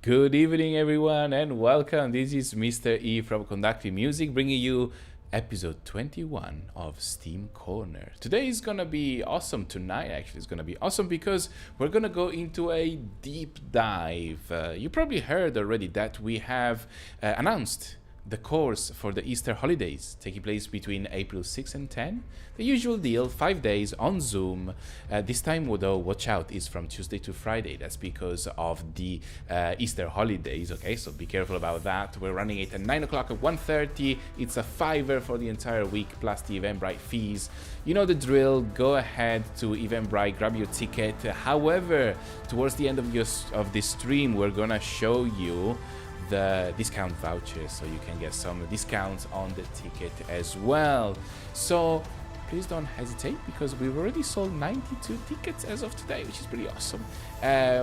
Good evening, everyone, and welcome. This is Mr. E from Conductive Music, bringing you episode 21 of Steam Corner. Today is gonna be awesome. Tonight, actually, is gonna be awesome because we're gonna go into a deep dive. You probably heard already that we have announced the course for the Easter holidays, taking place between April 6 and 10. The usual deal, 5 days on Zoom. This time, though, watch out, is from Tuesday to Friday. That's because of the Easter holidays, okay? So be careful about that. We're running it at 9 o'clock at 1:30. It's a $5 for the entire week, plus the Eventbrite fees. You know the drill. Go ahead to Eventbrite, grab your ticket. However, towards the end of this stream, we're gonna show you the discount vouchers, so you can get some discounts on the ticket as well. So please don't hesitate, because we've already sold 92 tickets as of today, which is pretty awesome.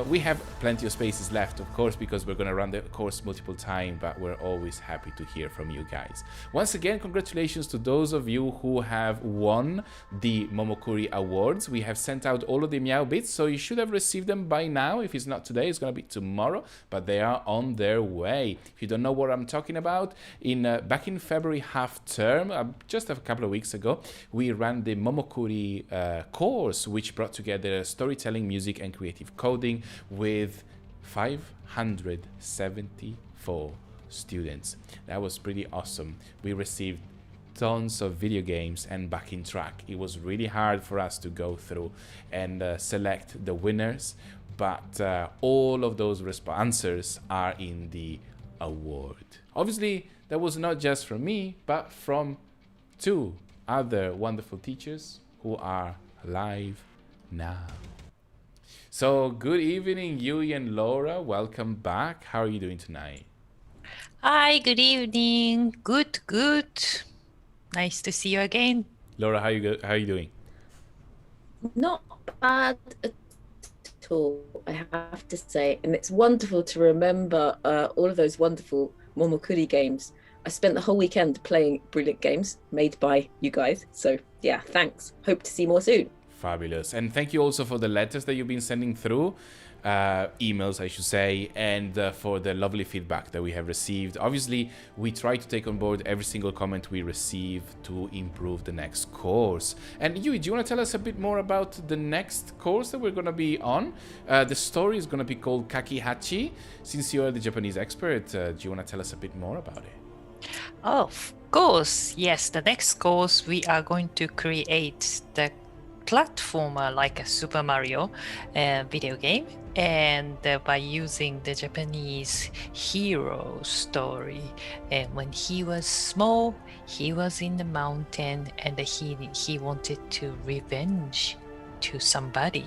We have plenty of spaces left, of course, because we're going to run the course multiple times, but we're always happy to hear from you guys. Once again, congratulations to those of you who have won the Momokuri Awards. We have sent out all of the Meow Bits, so you should have received them by now. If it's not today, it's going to be tomorrow, but they are on their way. If you don't know what I'm talking about, back in February half term, just a couple of weeks ago, we ran the Momokuri course, which brought together storytelling, music, and creative coding with 574 students. That was pretty awesome. We received tons of video games and backing track. It was really hard for us to go through and select the winners, but all of those answers are in the award. Obviously, that was not just from me, but from two other wonderful teachers who are live now. So good evening, Yui and Laura. Welcome back. How are you doing tonight? Hi, good evening. Good. Nice to see you again. Laura, how you doing? Not bad at all, I have to say. And it's wonderful to remember all of those wonderful Momokuri games. I spent the whole weekend playing brilliant games made by you guys. So yeah, thanks. Hope to see more soon. Fabulous. And thank you also for the letters that you've been sending through, emails I should say, and for the lovely feedback that we have received. Obviously, we try to take on board every single comment we receive to improve the next course. And Yui, do you want to tell us a bit more about the next course that we're going to be on? The story is going to be called Kakihachi. Since you are the Japanese expert, do you want to tell us a bit more about it? Of course, yes. The next course, we are going to create the platformer like a Super Mario video game, and by using the Japanese hero story. And when he was small, he was in the mountain, and he wanted to revenge to somebody.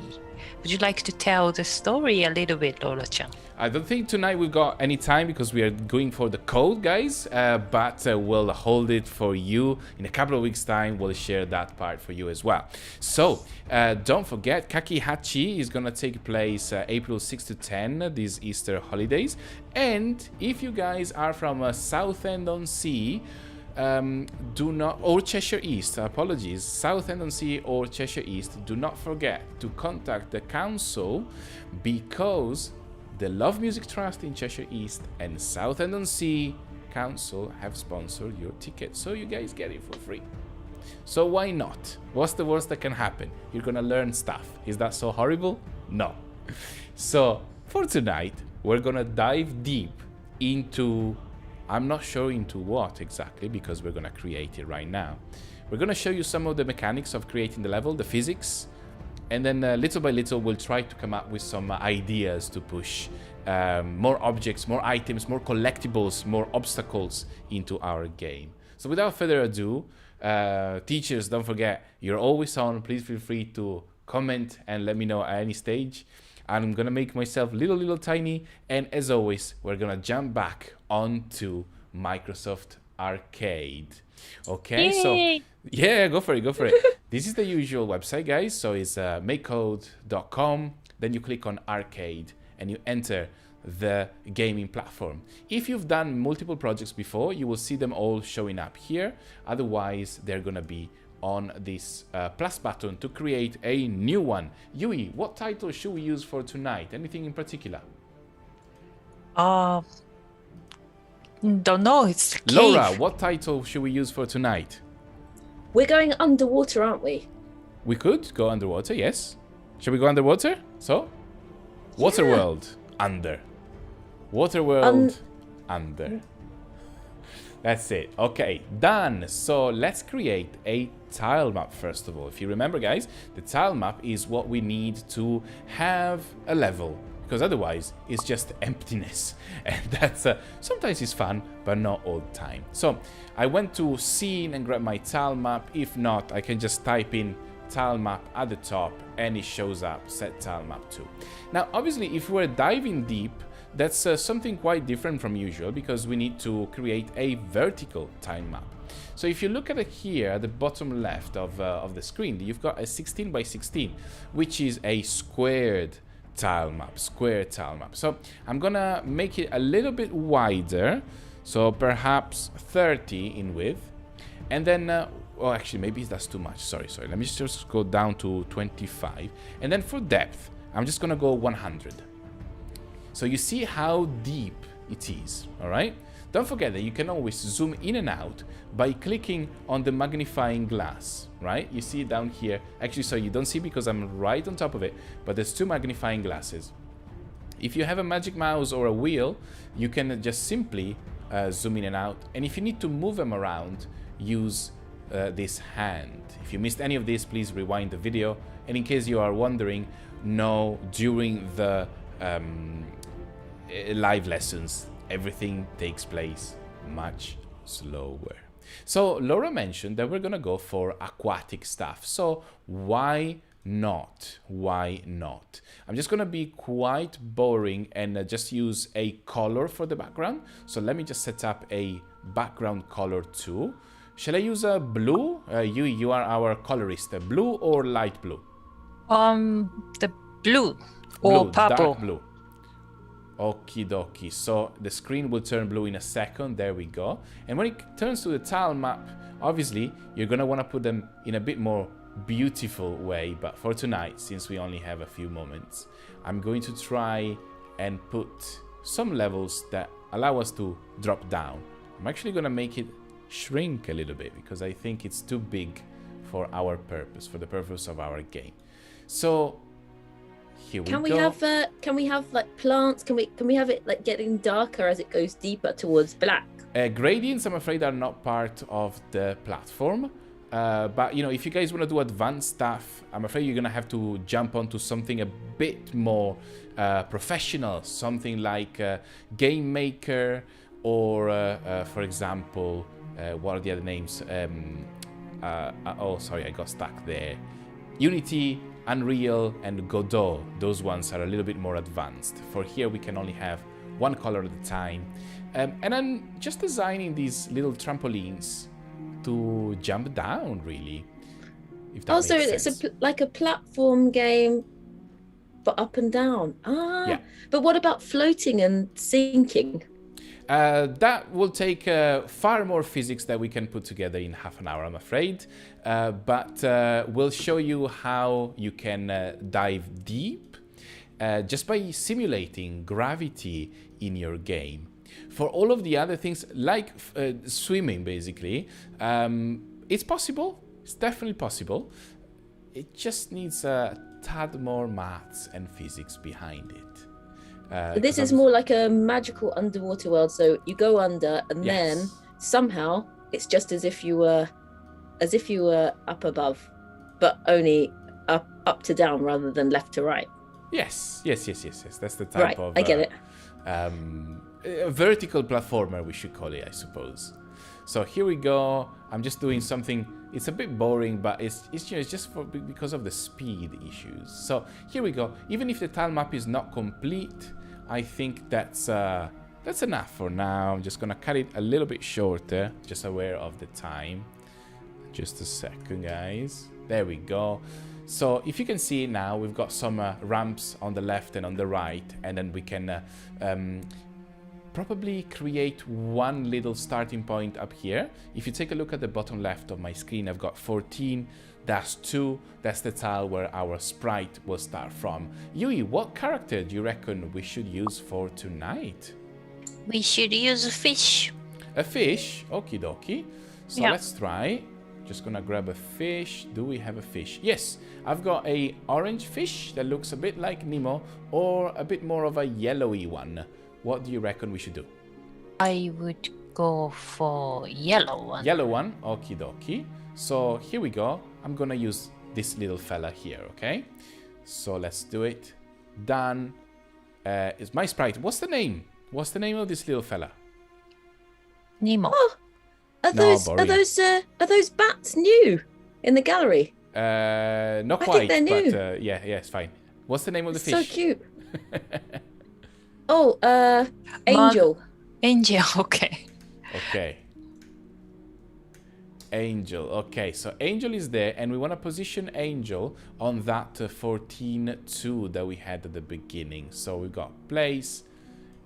Would you like to tell the story a little bit, Laura-chan? I don't think tonight we've got any time because we are going for the code, guys, but we'll hold it for you. In a couple of weeks' time, we'll share that part for you as well. So, don't forget, Kakihachi is going to take place April 6 to 10, these Easter holidays. And if you guys are from Southend-on-Sea, do not, or Cheshire East, apologies, Southend-on-Sea or Cheshire East, do not forget to contact the council, because the Love Music Trust in Cheshire East and Southend-on-Sea Council have sponsored your ticket, so you guys get it for free. So why not? What's the worst that can happen? You're gonna learn stuff. Is that so horrible? No. So for tonight, we're gonna dive deep into, I'm not sure into what exactly, because we're gonna create it right now. We're gonna show you some of the mechanics of creating the level, the physics, and then little by little we'll try to come up with some ideas to push more objects, more items, more collectibles, more obstacles into our game. So without further ado, teachers, don't forget, you're always on. Please feel free to comment and let me know at any stage. I'm gonna make myself little tiny, and as always, we're gonna jump back onto Microsoft Arcade. Okay, Yay! so yeah, go for it. This is the usual website, guys. So it's makecode.com. Then you click on Arcade and you enter the gaming platform. If you've done multiple projects before, you will see them all showing up here. Otherwise, they're gonna be on this plus button to create a new one. Yui, what title should we use for tonight? Anything in particular? Uh, don't know. It's a cave. Laura, what title should we use for tonight? We're going underwater, aren't we? We could go underwater, yes. Shall we go underwater? So? Waterworld, under. Waterworld, under. That's it. Okay, done. So let's create a tile map first of all. If you remember, guys, the tile map is what we need to have a level, because otherwise it's just emptiness, and that's sometimes it's fun, but not all the time. So I went to scene and grab my tile map. If not, I can just type in tile map at the top and it shows up set tile map 2. Now obviously if we're diving deep, that's something quite different from usual, because we need to create a vertical tile map. So if you look at it here at the bottom left of the screen, you've got a 16 by 16, which is a squared tile map, square tile map. So I'm gonna make it a little bit wider, so perhaps 30 in width, and then well, actually maybe that's too much, sorry, let me just go down to 25, and then for depth I'm just gonna go 100. So you see how deep it is, all right? Don't forget that you can always zoom in and out by clicking on the magnifying glass, right? You see it down here. Actually, so you don't see because I'm right on top of it, but there's 2 magnifying glasses. If you have a magic mouse or a wheel, you can just simply zoom in and out. And if you need to move them around, use this hand. If you missed any of this, please rewind the video. And in case you are wondering, no, during the live lessons, everything takes place much slower. So Laura mentioned that we're gonna go for aquatic stuff. So why not? Why not? I'm just gonna be quite boring and just use a color for the background. So let me just set up a background color too. Shall I use a blue? You are our colorist. Blue or light blue? The blue or purple. Dark blue. Okie dokie. So the screen will turn blue in a second. There we go. And when it turns to the tile map, obviously you're gonna want to put them in a bit more beautiful way. But for tonight, since we only have a few moments, I'm going to try and put some levels that allow us to drop down. I'm actually gonna make it shrink a little bit because I think it's too big for our purpose, for the purpose of our game. So here we go. Can we have like plants? Can we have it like getting darker as it goes deeper towards black? Gradients, I'm afraid, are not part of the platform. But you know, if you guys want to do advanced stuff, I'm afraid you're gonna have to jump onto something a bit more professional, something like Game Maker, or for example, what are the other names? Oh, sorry, I got stuck there. Unity, Unreal, and Godot. Those ones are a little bit more advanced. For here, we can only have one color at a time. And I'm just designing these little trampolines to jump down, really. If that makes sense. It's like a platform game, but up and down. Yeah. But what about floating and sinking? That will take far more physics that we can put together in half an hour, I'm afraid. But we'll show you how you can dive deep just by simulating gravity in your game. For all of the other things, like swimming, basically, it's possible. It's definitely possible. It just needs a tad more maths and physics behind it. This is more like a magical underwater world. So you go under, and then somehow it's just as if you were up above, but only up to down rather than left to right. Yes. That's the type of. I get it. A vertical platformer, we should call it, I suppose. So here we go. I'm just doing something. It's a bit boring, but it's just because of the speed issues. So here we go. Even if the tile map is not complete, I think that's enough for now. I'm just gonna cut it a little bit shorter, just aware of the time. Just a second, guys. There we go. So if you can see now, we've got some ramps on the left and on the right, and then we can probably create one little starting point up here. If you take a look at the bottom left of my screen, I've got 14. That's 2. That's the tile where our sprite will start from. Yui, what character do you reckon we should use for tonight? We should use a fish. A fish? Okie dokie. So Yeah. let's try. Just gonna grab a fish. Do we have a fish? Yes, I've got a orange fish that looks a bit like Nemo or a bit more of a yellowy one. What do you reckon we should do? I would go for yellow one. Yellow one, okie dokie. So here we go. I'm gonna use this little fella here, okay? So let's do it. Done. Is my sprite. What's the name? What's the name of this little fella? Nemo. Oh, are No, those bats new in the gallery? Not I quite, think they're new. but yeah, it's fine. What's the name of the So fish? cute. Oh, Angel. Angel, okay. Okay. Angel. Okay, so Angel is there, and we want to position Angel on that 14-2 that we had at the beginning. So we got place,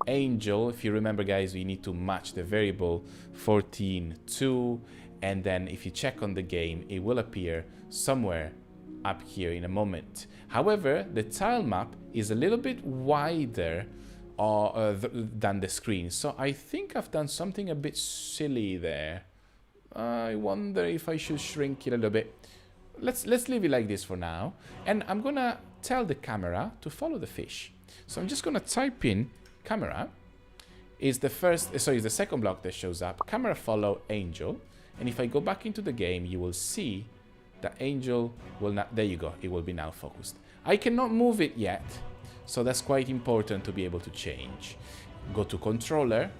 Angel. If you remember, guys, we need to match the variable 14-2, and then if you check on the game, it will appear somewhere up here in a moment. However, the tile map is a little bit wider than the screen, so I think I've done something a bit silly there. I wonder if I should shrink it a little bit. Let's leave it like this for now, and I'm gonna tell the camera to follow the fish. So I'm just gonna type in camera is the second block that shows up. Camera follow Angel, and if I go back into the game, you will see that Angel will not. There you go. It will be now focused. I cannot move it yet, so that's quite important to be able to change. Go to controller,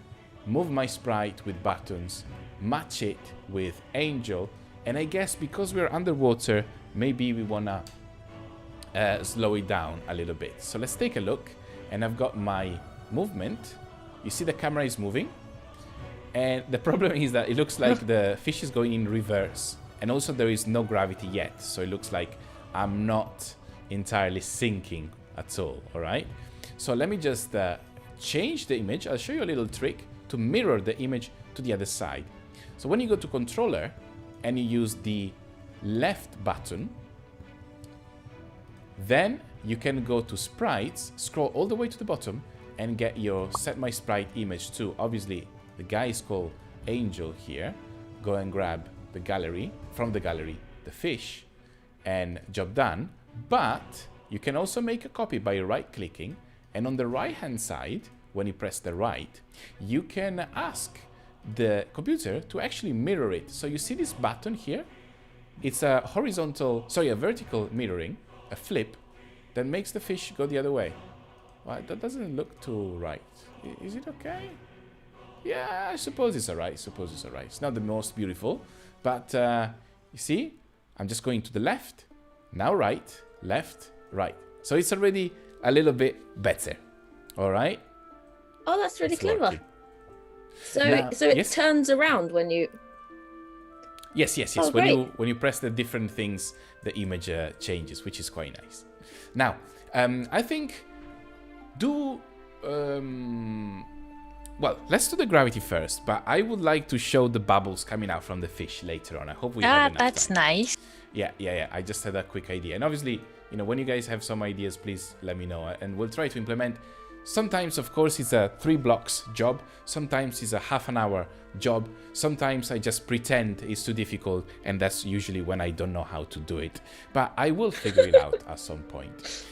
move my sprite with buttons, match it with Angel, and I guess because we're underwater, maybe we wanna slow it down a little bit. So let's take a look, and I've got my movement. You see the camera is moving, and the problem is that it looks like the fish is going in reverse, and also there is no gravity yet, so it looks like I'm not entirely sinking at all. All right, so let me just change the image. I'll show you a little trick to mirror the image to the other side. So when you go to controller and you use the left button, then you can go to sprites, scroll all the way to the bottom, and get your set my sprite image too. Obviously, the guy is called Angel here. Go and grab the gallery, from the gallery, the fish, and job done. But you can also make a copy by right-clicking, and on the right-hand side, when you press the right, you can ask the computer to actually mirror it. So you see this button here? It's a vertical mirroring, a flip, that makes the fish go the other way. Well, that doesn't look too right. Is it okay? Yeah, I suppose it's alright. It's not the most beautiful, but you see, I'm just going to the left, now right, left, right. So it's already a little bit better. All right? Oh, that's really It's clever. working. So Now- it yes? turns around when you. Yes. Oh, When you press the different things, the image changes, which is quite nice. Now, I think well, let's do the gravity first, but I would like to show the bubbles coming out from the fish later on. I hope we have enough That's time. nice. Yeah. I just had a quick idea. And obviously, when you guys have some ideas, please let me know, and we'll try to implement. Sometimes, of course, it's a 3 blocks job. Sometimes it's a half an hour job. Sometimes I just pretend it's too difficult, and that's usually when I don't know how to do it. But I will figure it out at some point.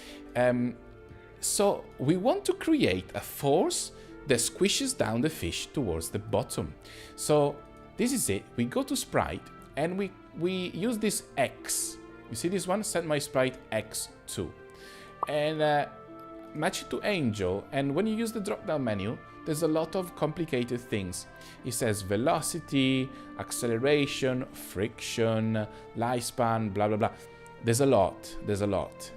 So we want to create a force that squishes down the fish towards the bottom. So this is it. We go to sprite, and we use this X. You see this one? Set my sprite X2. And match it to Angel, and when you use the drop-down menu, there's a lot of complicated things. It says velocity, acceleration, friction, lifespan, blah blah blah. There's a lot.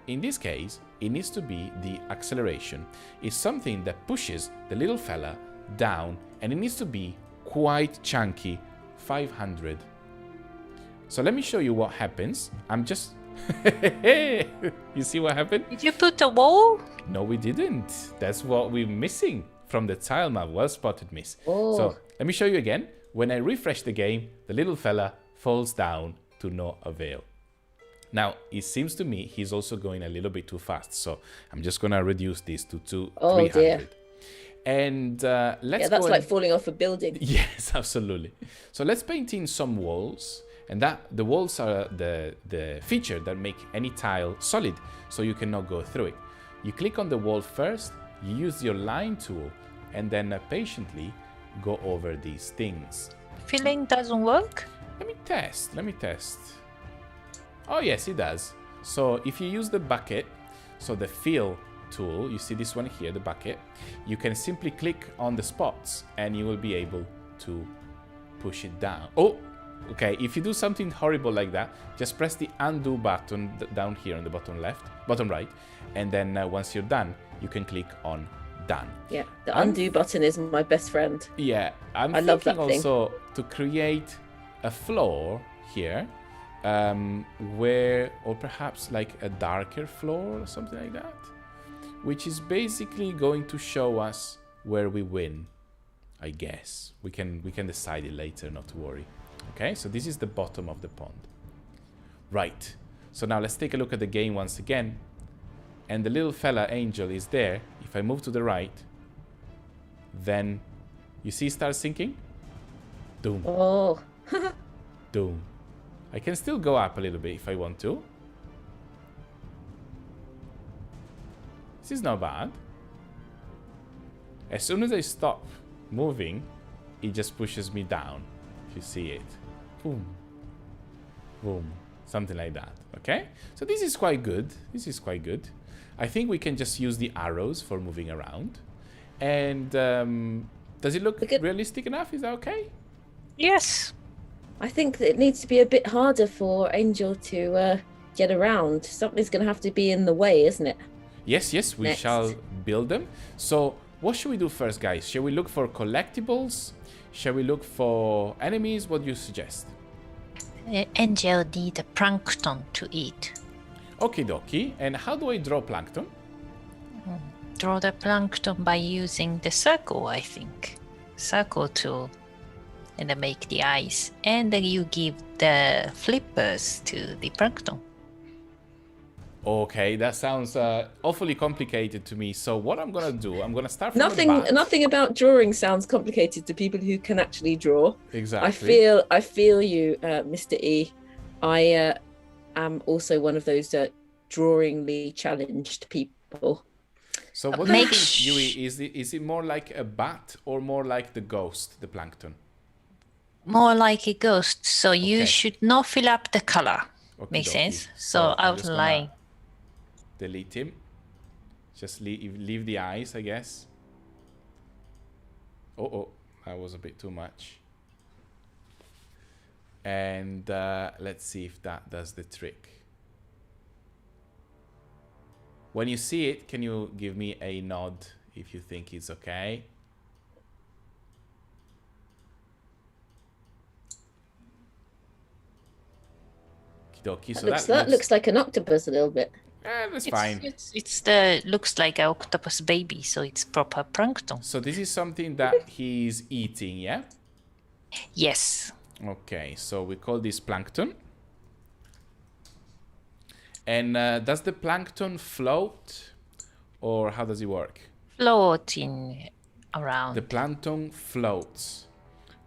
In this case, it needs to be the acceleration. It's something that pushes the little fella down, and it needs to be quite chunky, 500. So let me show you what happens. I'm just you see what happened? Did you put a wall? No, we didn't. That's what we're missing from the tile map. Well spotted, miss. Oh. So let me show you again. When I refresh the game, the little fella falls down to no avail. Now, it seems to me he's also going a little bit too fast. So I'm just going to reduce this to 300. Oh, dear. And let's Yeah, that's go like and... falling off a building. Yes, absolutely. So let's paint in some walls, and that the walls are the feature that make any tile solid, so you cannot go through it. You click on the wall first, you use your line tool, and then patiently go over these things. Filling doesn't work? Let me test. Oh yes, it does. So if you use the bucket, so the fill tool, you see this one here, the bucket, you can simply click on the spots and you will be able to push it down. Oh, okay, if you do something horrible like that, just press the undo button down here on the bottom right, and then once you're done, you can click on done. Yeah, the undo button is my best friend. Yeah, I love that thing. Also to create a floor here, where, or perhaps like a darker floor or something like that, which is basically going to show us where we win. I guess we can decide it later, not to worry. Okay, so this is the bottom of the pond. Right, so now let's take a look at the game once again. And the little fella angel is there. If I move to the right, then you see start sinking. Doom. Oh. Doom. I can still go up a little bit if I want to. This is not bad. As soon as I stop moving, it just pushes me down. If you see it. Boom. Boom. Something like that. Okay? So this is quite good. This is quite good. I think we can just use the arrows for moving around. And does it look realistic enough? Is that okay? Yes. I think that it needs to be a bit harder for Angel to get around. Something's going to have to be in the way, isn't it? Yes, we shall build them. So what should we do first, guys? Shall we look for collectibles? Shall we look for enemies? What do you suggest? Angel need a plankton to eat. Okie dokie. And how do I draw plankton? Draw the plankton by using the circle, I think. Circle tool. And then make the eyes. And then you give the flippers to the plankton. Okay, that sounds awfully complicated to me. So what I'm gonna do, I'm gonna start from the back. Nothing about drawing sounds complicated to people who can actually draw. Exactly. I feel you, Mr. E. I am also one of those drawingly challenged people. So what do you think, Yui? Is it more like a bat or more like the ghost, the plankton? More like a ghost. So you should not fill up the color. Makes sense? So outline. Delete him. Just leave the eyes, I guess. Oh, that was a bit too much. And let's see if that does the trick. When you see it, can you give me a nod if you think it's okay? Okie dokie. So that looks like an octopus a little bit. That's fine. It's the looks like an octopus baby, so it's proper plankton. So this is something that he's eating, yeah? Yes. Okay, so we call this plankton. And does the plankton float, or how does it work? Floating around. The plankton floats.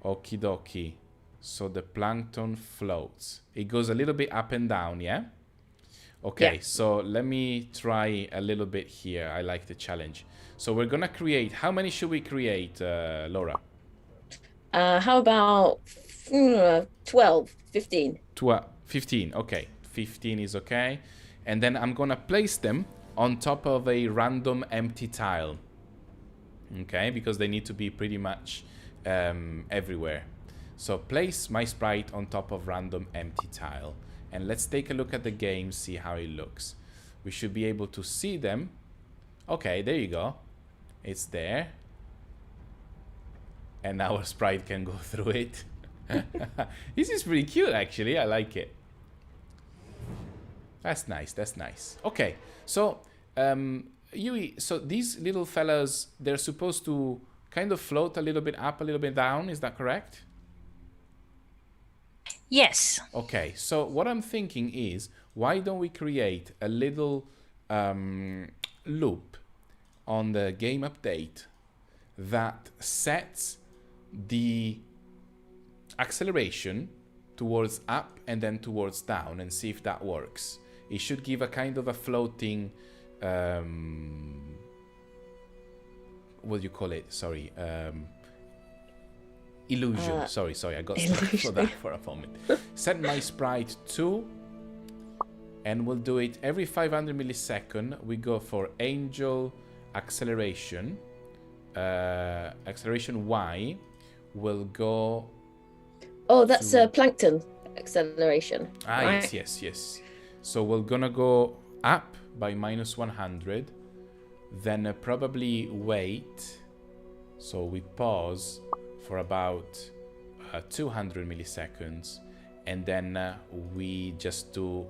Okie dokie. So the plankton floats. It goes a little bit up and down, yeah? Okay, so let me try a little bit here. I like the challenge. So we're gonna create, how many should we create, Laura? How about 12, 15? 15, okay. 15 is okay. And then I'm gonna place them on top of a random empty tile. Okay, because they need to be pretty much everywhere. So place my sprite on top of random empty tile. And let's take a look at the game, see how it looks. We should be able to see them. Okay, there you go. It's there. And our sprite can go through it. This is pretty cute, actually. I like it. That's nice, that's nice. Okay, so Yui, so these little fellas, they're supposed to kind of float a little bit up, a little bit down. Is that correct? Yes. Okay, so what I'm thinking is, why don't we create a little loop on the game update that sets the acceleration towards up and then towards down, and see if that works. It should give a kind of a floating what do you call it? Sorry, illusion. Sorry, I got stuck for that for a moment. Set my sprite to, and we'll do it every 500 millisecond. We go for angel acceleration. Acceleration Y will go. Oh, that's plankton acceleration. Right? Yes. So we're gonna go up by minus 100, then probably wait. So we pause for about 200 milliseconds, and then we just do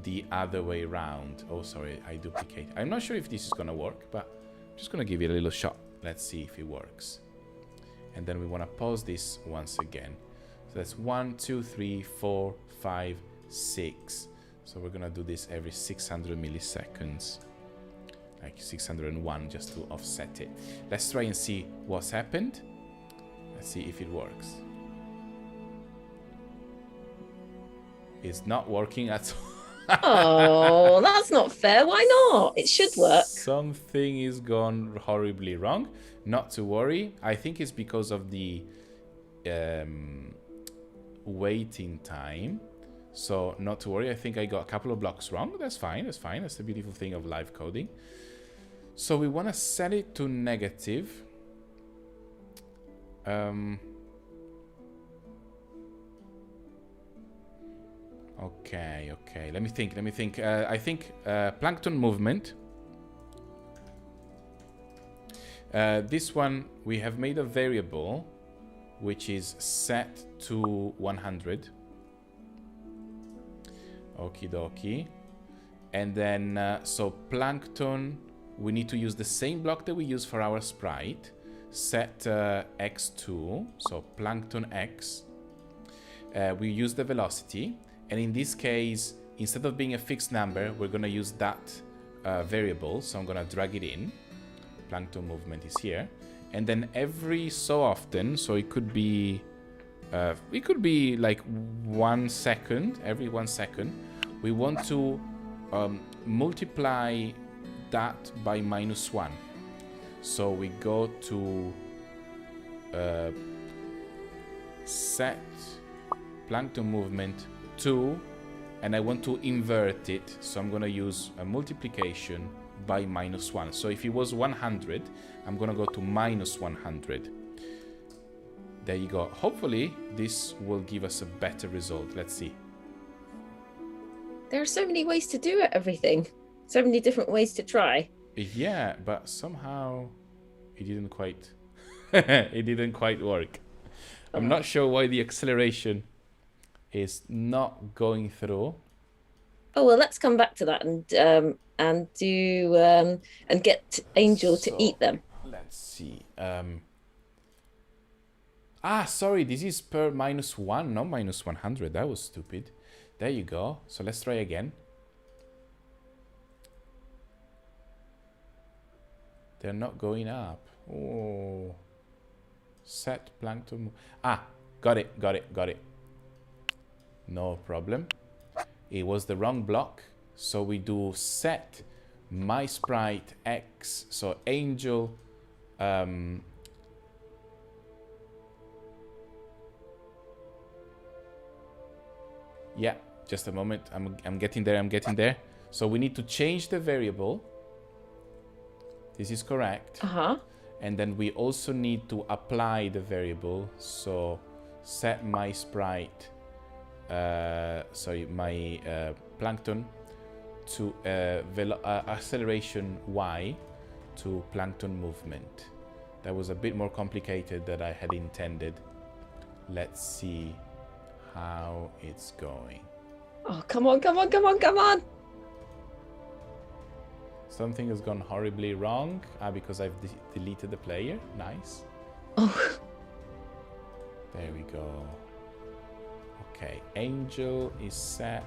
the other way around. Oh, sorry, I duplicate. I'm not sure if this is gonna work, but I'm just gonna give it a little shot. Let's see if it works. And then we want to pause this once again. So that's 1, 2, 3, 4, 5, 6. So we're gonna do this every 600 milliseconds, like 601, just to offset it. Let's try and see what's happened. Let's see if it works. It's not working at all. Oh, that's not fair. Why not? It should work. Something is gone horribly wrong. Not to worry. I think it's because of the waiting time. So not to worry. I think I got a couple of blocks wrong. That's fine. That's fine. That's the beautiful thing of live coding. So we want to set it to negative. Okay. Let me think. I think plankton movement. This one, we have made a variable which is set to 100. Okie dokie. And then, so plankton, we need to use the same block that we use for our sprite. Set x2, so plankton x. We use the velocity. And in this case, instead of being a fixed number, we're going to use that variable. So I'm going to drag it in. Plankton movement is here. And then every so often, so it could be like 1 second, every 1 second, we want to multiply that by -1. So we go to set plankton movement to, and I want to invert it, so I'm going to use a multiplication by -1. So if it was 100, I'm going to go to -100. There you go. Hopefully this will give us a better result. Let's see. There are so many ways to do everything. So many different ways to try. Yeah, but somehow it didn't quite it didn't quite work. I'm not sure why the acceleration is not going through. Oh well, let's come back to that and do and get Angel to eat them. Let's see. Sorry, this is per -1, not -100. That was stupid. There you go. So let's try again. They're not going up. Oh. Set plankton. Got it. No problem. It was the wrong block. So we do set my sprite x. So angel. Yeah, just a moment. I'm getting there. So we need to change the variable. This is correct. And then we also need to apply the variable. So set my sprite, my plankton to acceleration y to plankton movement. That was a bit more complicated than I had intended. Let's see how it's going. Oh, come on. Something has gone horribly wrong. Because I've deleted the player. Nice. Oh. There we go. Okay, Angel is set.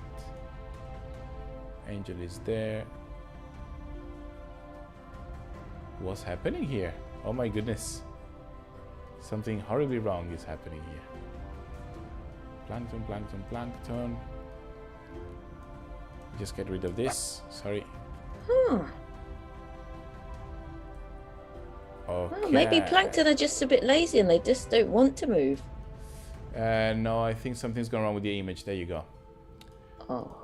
Angel is there. What's happening here? Oh my goodness. Something horribly wrong is happening here. Plankton, plankton, plankton. Just get rid of this. Sorry. Huh. Okay. Well, maybe plankton are just a bit lazy and they just don't want to move. No, I think something's gone wrong with the image. There you go. Oh.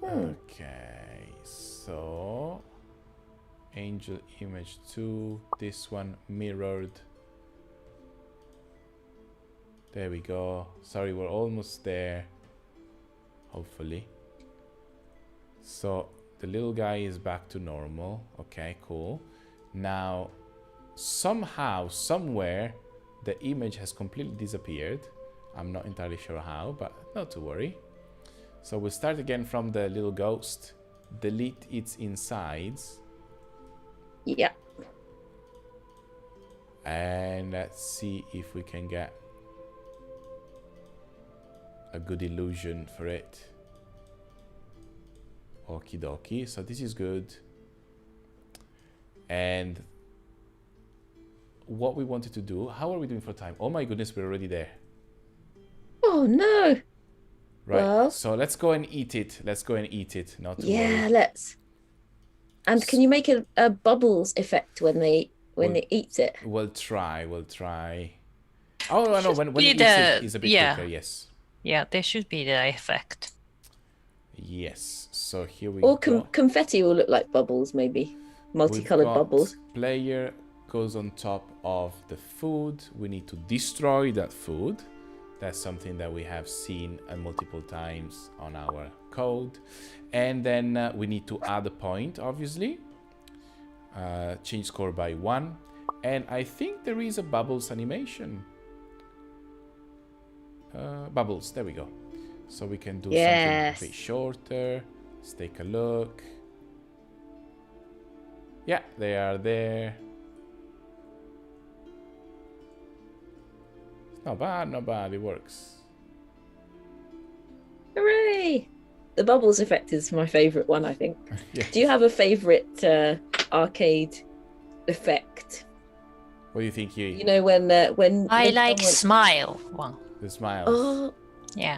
Okay, so angel image 2, this one mirrored. There we go. Sorry, we're almost there. Hopefully. So the little guy is back to normal. Okay, cool. Now, somehow, somewhere, the image has completely disappeared. I'm not entirely sure how, but not to worry. So we'll start again from the little ghost. Delete its insides. Yeah. And let's see if we can get a good illusion for it. Okie dokie. So this is good. And what we wanted to do, how are we doing for time? Oh my goodness, we're already there. Oh no. Right. Well, so let's go and eat it. Let's go and eat it. Not to yeah, worry. let's. And can you make a bubbles effect when it eats it? We'll try. We'll try. Oh no! When be it eats it, it's a bit yeah. quicker. Yes. Yeah, there should be the effect. Yes. So here we Or go. confetti will look like bubbles, maybe. Multicolored We've got bubbles. Player goes on top of the food. We need to destroy that food. That's something that we have seen multiple times on our code. And then we need to add a point, obviously. Change score by 1. And I think there is a bubbles animation. Bubbles, there we go. So we can do something a bit shorter. Let's take a look. Yeah, they are there. Not bad, not bad. It works. Hooray! The bubbles effect is my favourite one, I think. Yes. Do you have a favourite arcade effect? What do you think, Yui? You know when I like someone... smile one. The smiles. Oh, Yeah.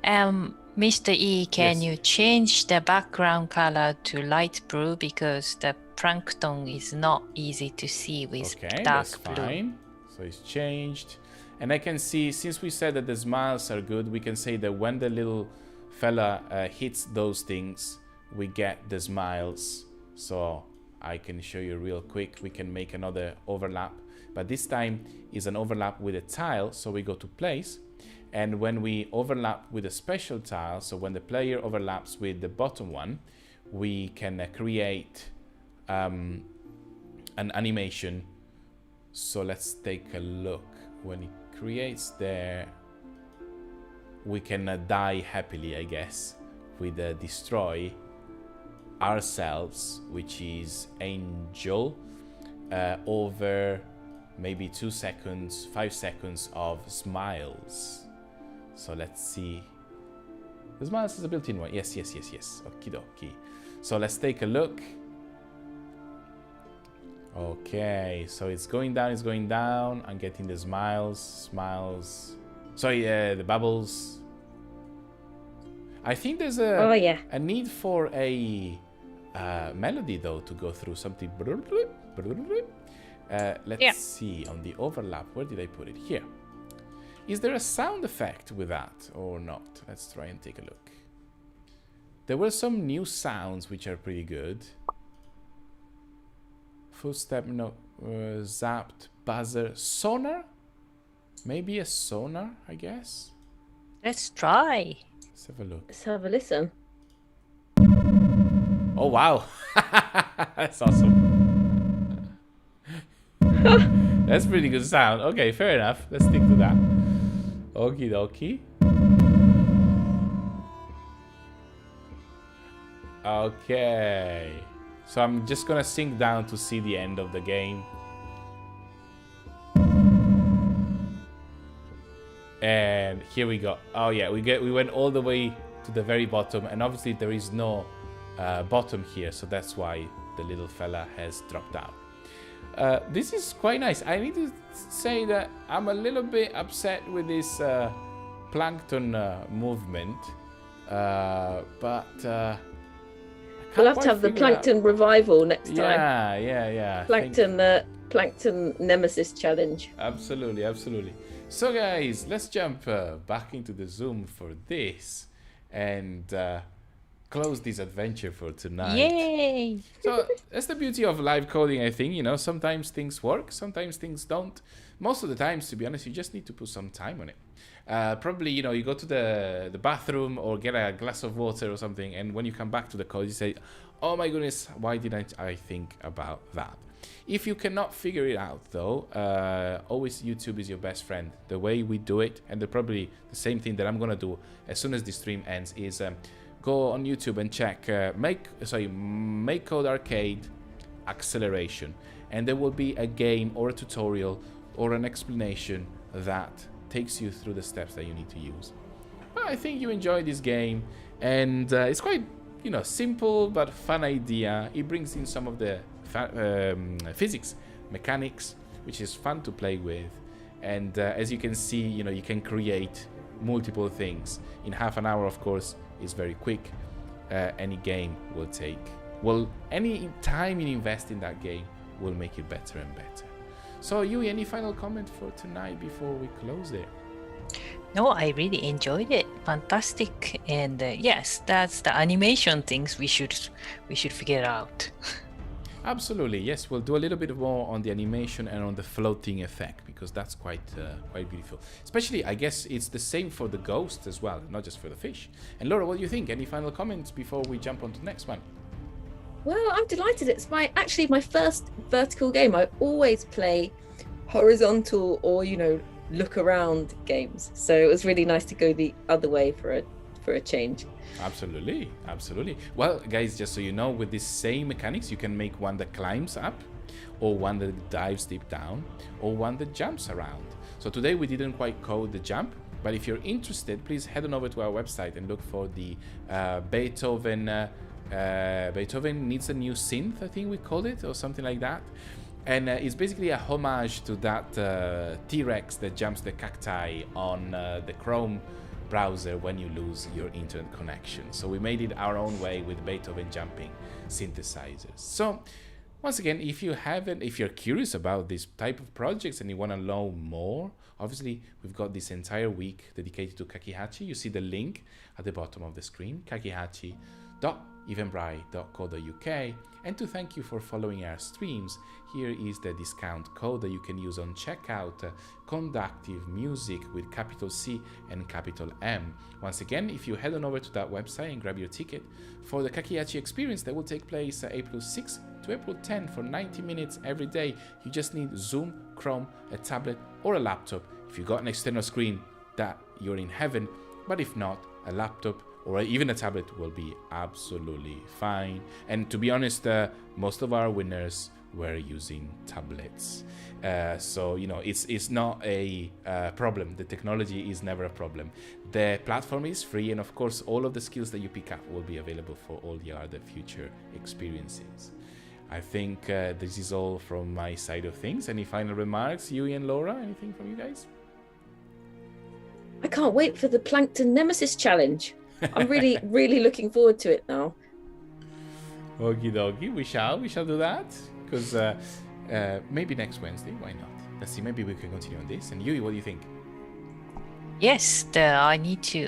Mr. E, can Yes. you change the background color to light blue because the plankton is not easy to see with Okay, dark that's blue. fine. So it's changed. And I can see, since we said that the smiles are good, we can say that when the little fella hits those things, we get the smiles. So I can show you real quick. We can make another overlap. But this time is an overlap with a tile. So we go to place. And when we overlap with a special tile, so when the player overlaps with the bottom one, we can create an animation. So let's take a look. When it creates there, we can die happily, I guess, with destroy ourselves, which is angel, over maybe 2 seconds, 5 seconds of smiles. So let's see. The smiles is a built-in one. Yes. Okie dokie. So let's take a look. Okay, so it's going down. I'm getting the smiles. Sorry, the bubbles. I think there's a need for a melody though to go through something. Let's see on the overlap. Where did I put it? Here. Is there a sound effect with that or not? Let's try and take a look. There were some new sounds which are pretty good. Footstep, no, zapped, buzzer, sonar? Maybe a sonar, I guess? Let's try. Let's have a look. let's have a listen. Oh, wow. That's awesome. That's pretty good sound. Okay, fair enough. Let's stick to that. Okie dokie. Okay. So I'm just gonna sink down to see the end of the game. And here we go. Oh yeah, we went all the way to the very bottom, and obviously there is no bottom here, so that's why the little fella has dropped out. This is quite nice. I need to say that I'm a little bit upset with this plankton movement, but we'll have to have the plankton revival next time. Yeah. Plankton Nemesis challenge. Absolutely. So guys, let's jump back into the Zoom for this and close this adventure for tonight. Yay! So that's the beauty of live coding, I think. Sometimes things work, sometimes things don't. Most of the times, to be honest, you just need to put some time on it. Probably, you go to the bathroom or get a glass of water or something, and when you come back to the code, you say, oh my goodness, why didn't I think about that? If you cannot figure it out, though, always YouTube is your best friend. The way we do it, and probably the same thing that I'm going to do as soon as the stream ends, is go on YouTube and check Make Code Arcade Acceleration. And there will be a game or a tutorial or an explanation that takes you through the steps that you need to use. Well, I think you enjoy this game, and it's quite, simple but fun idea. It brings in some of the physics, mechanics, which is fun to play with. And as you can see, you can create multiple things. In half an hour, of course, is very quick. Any game will take, any time you invest in that game will make it better and better. So, Yui, any final comment for tonight before we close it? No, I really enjoyed it. Fantastic. And yes, that's the animation things we should figure out. Absolutely, yes. We'll do a little bit more on the animation and on the floating effect, because that's quite beautiful. Especially, I guess it's the same for the ghost as well, not just for the fish. And Laura, what do you think? Any final comments before we jump on to the next one? Well, I'm delighted. It's actually my first vertical game. I always play horizontal or look around games. So it was really nice to go the other way for a change. Absolutely. Well, guys, just so you know, with these same mechanics, you can make one that climbs up, or one that dives deep down, or one that jumps around. So today we didn't quite code the jump, but if you're interested, please head on over to our website and look for the Beethoven Needs a New Synth, I think we called it, or something like that. And it's basically a homage to that T-Rex that jumps the cacti on the Chrome browser when you lose your internet connection. So we made it our own way with Beethoven jumping synthesizers. So once again, if you're curious about this type of projects and you want to know more, obviously we've got this entire week dedicated to Kakihachi. You see the link at the bottom of the screen, kakihachi.eventbrite.co.uk. And to thank you for following our streams, here is the discount code that you can use on checkout, Conductive Music with capital C and capital M. Once again, if you head on over to that website and grab your ticket for the Kakihachi experience that will take place April 6 to April 10 for 90 minutes every day, you just need Zoom, Chrome, a tablet or a laptop. If you got an external screen, that you're in heaven, but if not, a laptop or even a tablet will be absolutely fine. And to be honest, most of our winners were using tablets, so it's not a problem. The technology is never a problem. The platform is free, and of course all of the skills that you pick up will be available for all the other future experiences. I think this is all from my side of things. Any final remarks, Yui and Laura? Anything from you guys? I can't wait for the Plankton Nemesis challenge. I'm really looking forward to it now. Okie dokie, we shall do that, because maybe next Wednesday, why not? Let's see, maybe we can continue on this. And Yui, what do you think? Yes, I need to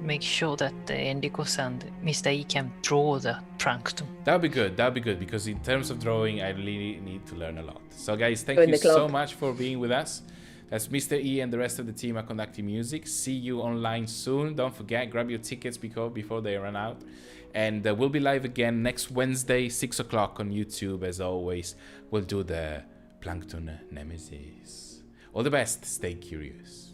make sure that Enrico-san, Mr. E can draw the plankton. That'll be good, because in terms of drawing, I really need to learn a lot. So guys, thank you so much for being with us. That's Mr. E and the rest of the team at Conductive Music. See you online soon. Don't forget, grab your tickets before they run out. And we'll be live again next Wednesday, 6 o'clock on YouTube. As always, we'll do the Plankton Nemesis. All the best. Stay curious.